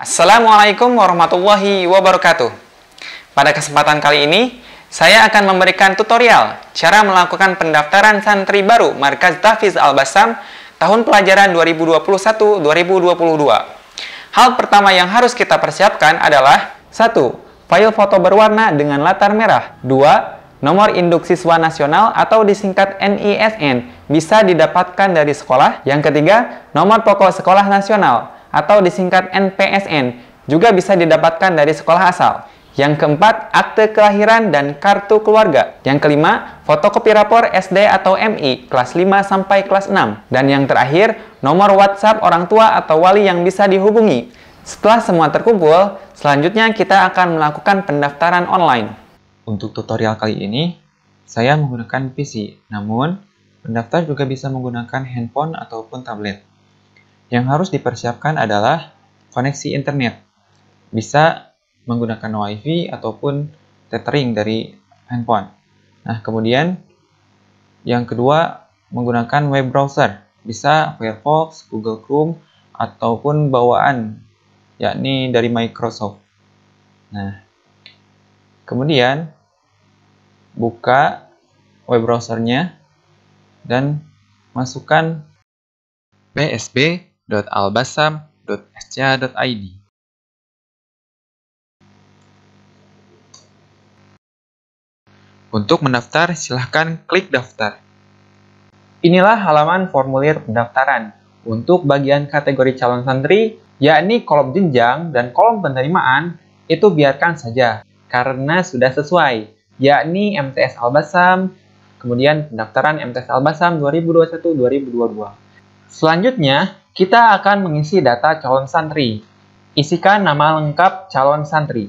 Assalamualaikum warahmatullahi wabarakatuh. Pada kesempatan kali ini, saya akan memberikan tutorial cara melakukan pendaftaran santri baru Markaz Tahfiz Al-Bassam tahun pelajaran 2021-2022. Hal pertama yang harus kita persiapkan adalah 1. File foto berwarna dengan latar merah. 2. Nomor induk siswa nasional atau disingkat NISN bisa didapatkan dari sekolah. Yang ketiga, nomor pokok sekolah nasional atau disingkat NPSN juga bisa didapatkan dari sekolah asal. Yang keempat, akte kelahiran dan kartu keluarga. Yang kelima, fotokopi rapor SD atau MI kelas 5 sampai kelas 6. Dan yang terakhir, nomor WhatsApp orang tua atau wali yang bisa dihubungi. Setelah semua terkumpul, selanjutnya kita akan melakukan pendaftaran online. Untuk tutorial kali ini, saya menggunakan PC, namun pendaftar juga bisa menggunakan handphone ataupun tablet. Yang harus dipersiapkan adalah koneksi internet. Bisa menggunakan WiFi ataupun tethering dari handphone. Nah, kemudian yang kedua, menggunakan web browser. Bisa Firefox, Google Chrome, ataupun bawaan, yakni dari Microsoft. Nah, kemudian buka web browsernya dan masukkan psb.albassam.sca.id. Untuk mendaftar, silahkan klik daftar. Inilah halaman formulir pendaftaran. Untuk bagian kategori calon santri, yakni kolom jenjang dan kolom penerimaan, itu biarkan saja, karena sudah sesuai, yakni MTS Al-Bassam, kemudian pendaftaran MTS Al-Bassam 2021-2022. Selanjutnya, kita akan mengisi data calon santri. Isikan nama lengkap calon santri.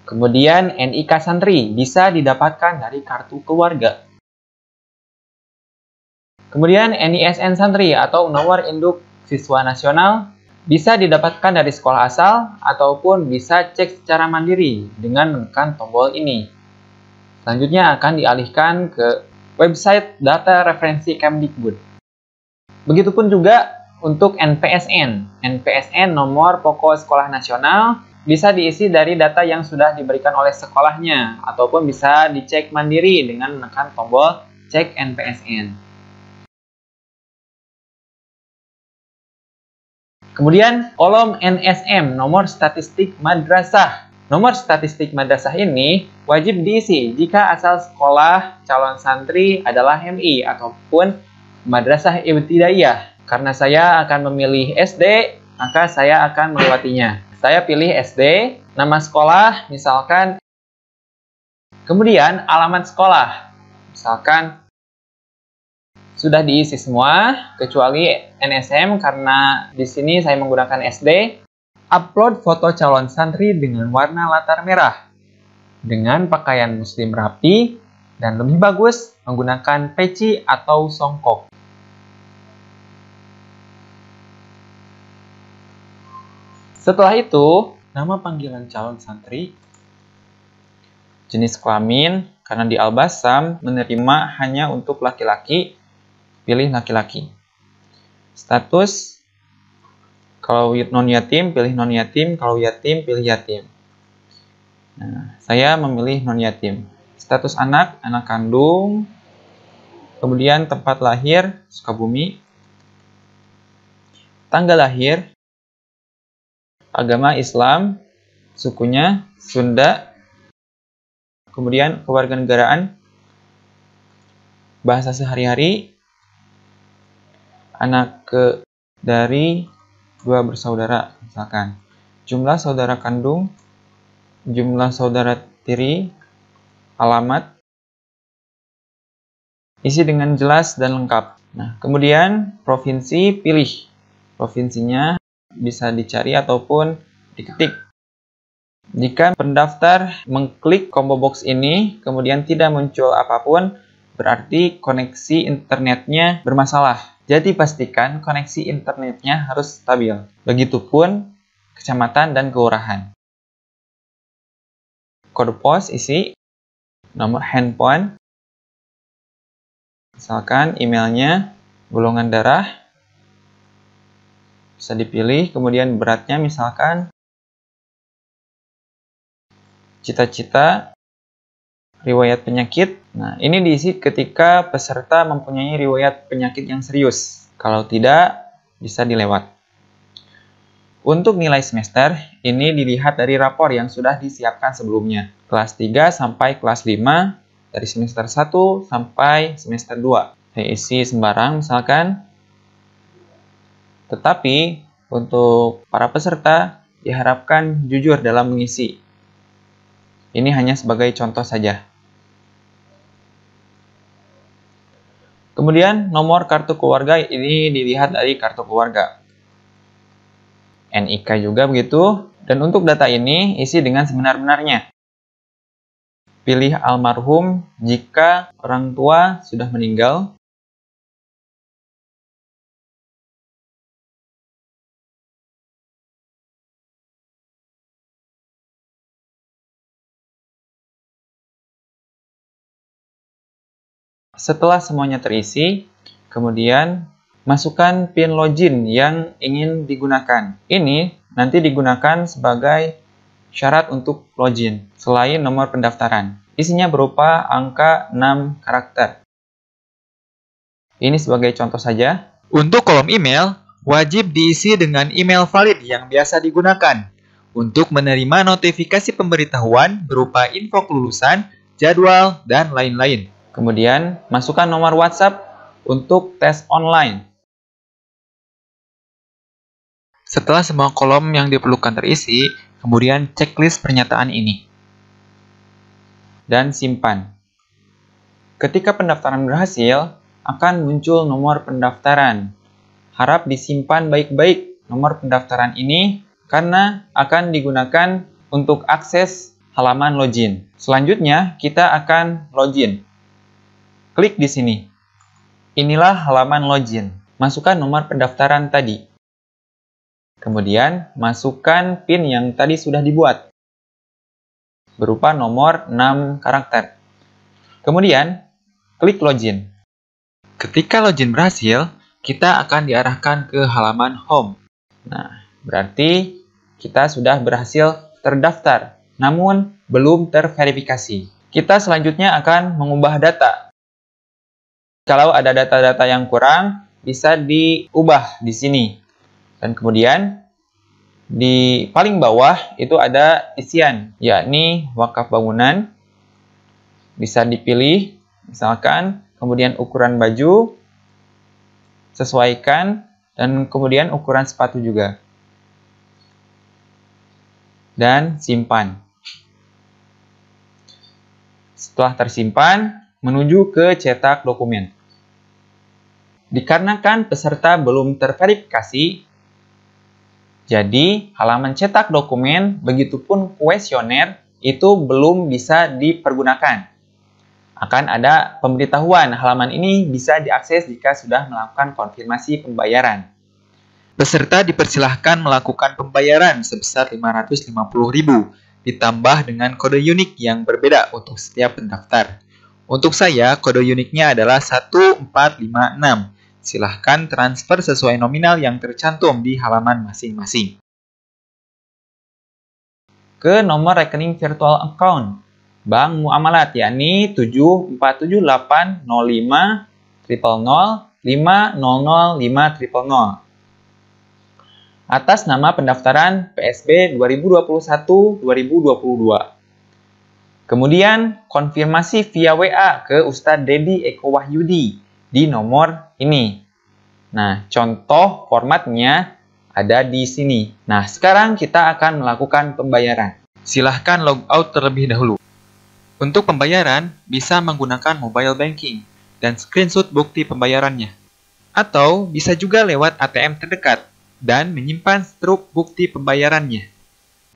Kemudian NIK santri bisa didapatkan dari kartu keluarga. Kemudian NISN santri atau nomor induk siswa nasional bisa didapatkan dari sekolah asal ataupun bisa cek secara mandiri dengan menekan tombol ini. Selanjutnya akan dialihkan ke website data referensi Kemdikbud. Begitupun juga untuk NPSN. NPSN nomor pokok sekolah nasional bisa diisi dari data yang sudah diberikan oleh sekolahnya ataupun bisa dicek mandiri dengan menekan tombol cek NPSN. Kemudian kolom NSM, nomor statistik madrasah. Nomor statistik madrasah ini wajib diisi jika asal sekolah calon santri adalah MI ataupun madrasah ibtidaiyah. Karena saya akan memilih SD, maka saya akan melewatinya. Saya pilih SD, nama sekolah misalkan, kemudian alamat sekolah. Misalkan sudah diisi semua kecuali NSM karena di sini saya menggunakan SD. Upload foto calon santri dengan warna latar merah dengan pakaian muslim rapi dan lebih bagus menggunakan peci atau songkok. Setelah itu, nama panggilan calon santri, jenis kelamin, karena di Al-Bassam menerima hanya untuk laki-laki, pilih laki-laki. Status, kalau non-yatim, pilih non-yatim. Kalau yatim, pilih yatim. Nah, saya memilih non-yatim. Status anak, anak kandung. Kemudian tempat lahir, Sukabumi. Tanggal lahir. Agama Islam. Sukunya Sunda. Kemudian kewarganegaraan. Bahasa sehari-hari. Anak dari 2 bersaudara, misalkan. Jumlah saudara kandung, jumlah saudara tiri, alamat, isi dengan jelas dan lengkap. Nah, kemudian provinsi, pilih. Provinsinya bisa dicari ataupun diketik. Jika pendaftar mengklik combo box ini, kemudian tidak muncul apapun, berarti koneksi internetnya bermasalah. Jadi pastikan koneksi internetnya harus stabil. Begitupun kecamatan dan kelurahan. Kode pos isi, nomor handphone, misalkan emailnya, golongan darah, Bisa dipilih, kemudian beratnya misalkan cita-cita, riwayat penyakit. Nah, ini diisi ketika peserta mempunyai riwayat penyakit yang serius. Kalau tidak, bisa dilewat. Untuk nilai semester, ini dilihat dari rapor yang sudah disiapkan sebelumnya. Kelas 3 sampai kelas 5, dari semester 1 sampai semester 2. Saya isi sembarang misalkan. Tetapi, untuk para peserta, diharapkan jujur dalam mengisi. Ini hanya sebagai contoh saja. Kemudian nomor kartu keluarga ini dilihat dari kartu keluarga. NIK juga begitu. Dan untuk data ini isi dengan sebenar-benarnya. Pilih almarhum jika orang tua sudah meninggal. Setelah semuanya terisi, kemudian masukkan PIN login yang ingin digunakan. Ini nanti digunakan sebagai syarat untuk login, selain nomor pendaftaran. Isinya berupa angka 6 karakter. Ini sebagai contoh saja. Untuk kolom email, wajib diisi dengan email valid yang biasa digunakan untuk menerima notifikasi pemberitahuan berupa info kelulusan, jadwal, dan lain-lain. Kemudian, masukkan nomor WhatsApp untuk tes online. Setelah semua kolom yang diperlukan terisi, kemudian checklist pernyataan ini. Dan simpan. Ketika pendaftaran berhasil, akan muncul nomor pendaftaran. Harap disimpan baik-baik nomor pendaftaran ini karena akan digunakan untuk akses halaman login. Selanjutnya, kita akan login. Klik di sini. Inilah halaman login. Masukkan nomor pendaftaran tadi. Kemudian, masukkan PIN yang tadi sudah dibuat. Berupa nomor 6 karakter. Kemudian, klik login. Ketika login berhasil, kita akan diarahkan ke halaman home. Nah, berarti kita sudah berhasil terdaftar, namun belum terverifikasi. Kita selanjutnya akan mengubah data. Kalau ada data-data yang kurang, bisa diubah di sini. Dan kemudian, di paling bawah itu ada isian, yakni wakaf bangunan. Bisa dipilih, misalkan, kemudian ukuran baju, sesuaikan, dan kemudian ukuran sepatu juga. Dan simpan. Setelah tersimpan, menuju ke cetak dokumen. Dikarenakan peserta belum terverifikasi, jadi halaman cetak dokumen, begitupun kuesioner, itu belum bisa dipergunakan. Akan ada pemberitahuan halaman ini bisa diakses jika sudah melakukan konfirmasi pembayaran. Peserta dipersilahkan melakukan pembayaran sebesar Rp550.000, ditambah dengan kode unik yang berbeda untuk setiap pendaftar. Untuk saya, kode uniknya adalah 1456. Silahkan transfer sesuai nominal yang tercantum di halaman masing-masing. Ke nomor rekening virtual account Bank Muamalat, yakni 74080500500500. Atas nama pendaftaran PSB 2021-2022. Kemudian, konfirmasi via WA ke Ustadz Dedi Eko Wahyudi di nomor ini. Nah, contoh formatnya ada di sini. Nah, sekarang kita akan melakukan pembayaran. Silahkan logout terlebih dahulu. Untuk pembayaran, bisa menggunakan mobile banking dan screenshot bukti pembayarannya. Atau bisa juga lewat ATM terdekat dan menyimpan struk bukti pembayarannya.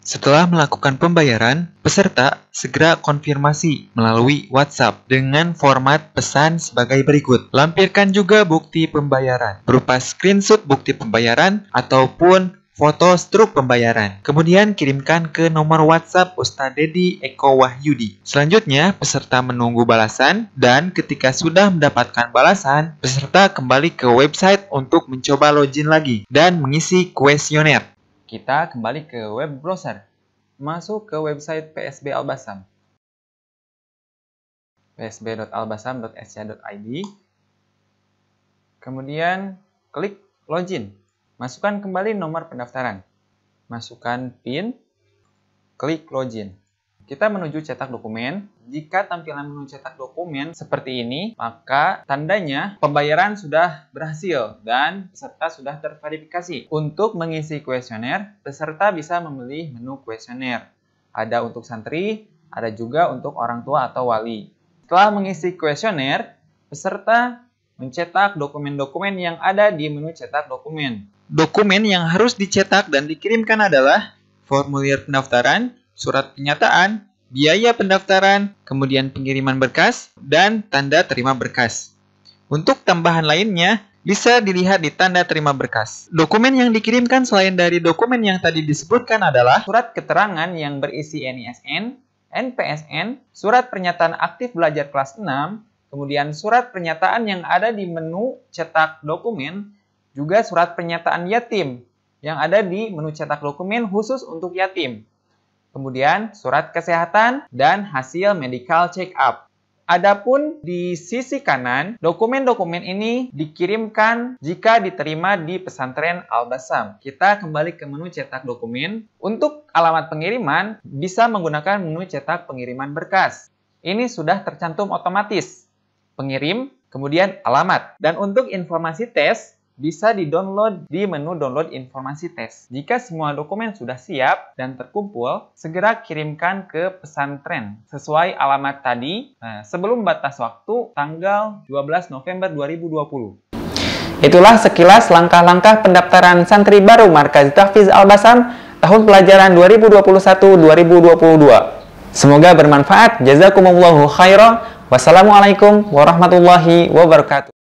Setelah melakukan pembayaran, peserta segera konfirmasi melalui WhatsApp dengan format pesan sebagai berikut. Lampirkan juga bukti pembayaran berupa screenshot bukti pembayaran ataupun foto struk pembayaran. Kemudian kirimkan ke nomor WhatsApp Ustadz Dedi Eko Wahyudi. Selanjutnya, peserta menunggu balasan dan ketika sudah mendapatkan balasan, peserta kembali ke website untuk mencoba login lagi dan mengisi kuesioner. Kita kembali ke web browser. Masuk ke website PSB Al-Basam. psb.albasam.sc.id. Kemudian klik login. Masukkan kembali nomor pendaftaran. Masukkan PIN. Klik login. Kita menuju cetak dokumen. Jika tampilan menu cetak dokumen seperti ini, maka tandanya pembayaran sudah berhasil dan peserta sudah terverifikasi. Untuk mengisi kuesioner, peserta bisa memilih menu kuesioner. Ada untuk santri, ada juga untuk orang tua atau wali. Setelah mengisi kuesioner, peserta mencetak dokumen-dokumen yang ada di menu cetak dokumen. Dokumen yang harus dicetak dan dikirimkan adalah formulir pendaftaran, surat pernyataan, biaya pendaftaran, kemudian pengiriman berkas, dan tanda terima berkas. Untuk tambahan lainnya, bisa dilihat di tanda terima berkas. Dokumen yang dikirimkan selain dari dokumen yang tadi disebutkan adalah surat keterangan yang berisi NISN, NPSN, surat pernyataan aktif belajar kelas 6, kemudian surat pernyataan yang ada di menu cetak dokumen, juga surat pernyataan yatim yang ada di menu cetak dokumen khusus untuk yatim. Kemudian surat kesehatan dan hasil medical check up. Adapun di sisi kanan, dokumen-dokumen ini dikirimkan jika diterima di pesantren Al-Basam. Kita kembali ke menu cetak dokumen. Untuk alamat pengiriman, bisa menggunakan menu cetak pengiriman berkas. Ini sudah tercantum otomatis. Pengirim, kemudian alamat. Dan untuk informasi tes, bisa di-download di menu download informasi tes. Jika semua dokumen sudah siap dan terkumpul, segera kirimkan ke pesantren sesuai alamat tadi sebelum batas waktu tanggal 12 November 2020. Itulah sekilas langkah-langkah pendaftaran santri baru Markaz Tahfiz Al-Basam tahun pelajaran 2021-2022. Semoga bermanfaat. Jazakumullahu khairan. Wassalamualaikum warahmatullahi wabarakatuh.